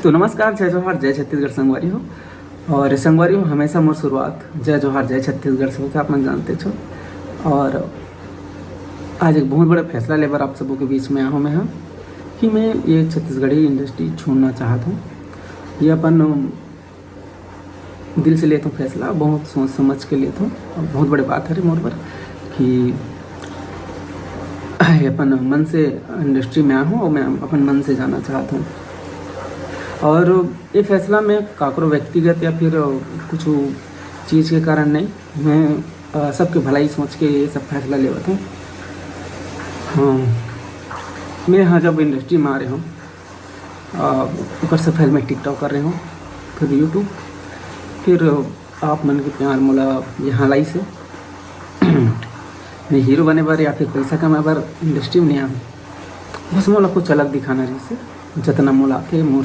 तो नमस्कार, जय जोहार, जय छत्तीसगढ़ संगवारी हो। और संगवारी हो हमेशा मोर शुरुआत जय जोहार जय छत्तीसगढ़ से होता, आप मन जानते छो। और आज एक बहुत बड़ा फैसला लेकर आप सबों के बीच में आया मैं हाँ कि मैं ये छत्तीसगढ़ी इंडस्ट्री छोड़ना चाहता हूँ। ये अपन दिल से लेता हूँ फैसला, बहुत सोच समझ के लेता हूँ। और बहुत बड़ी बात है रे मोर पर कि अपन मन से इंडस्ट्री में आया हूँ और मैं अपन मन से जाना चाहता हूँ। और ये फैसला मैं काकरो व्यक्तिगत या फिर कुछ चीज़ के कारण नहीं, मैं सबके भलाई सोच के ये सब फैसला लेवत हूँ। हाँ, मैं हाँ जब इंडस्ट्री में आ रहे हूँ ऊपर से पहले मैं टिकटॉक कर रहे हूँ, फिर यूट्यूब, फिर आप मन के प्यार मोला यहाँ लाई से मैं हीरो बने बार या फिर पैसा कमाए बार इंडस्ट्री में नहीं आऊँ। बस मोला कुछ अलग दिखाना रही से जितना मोला के मोर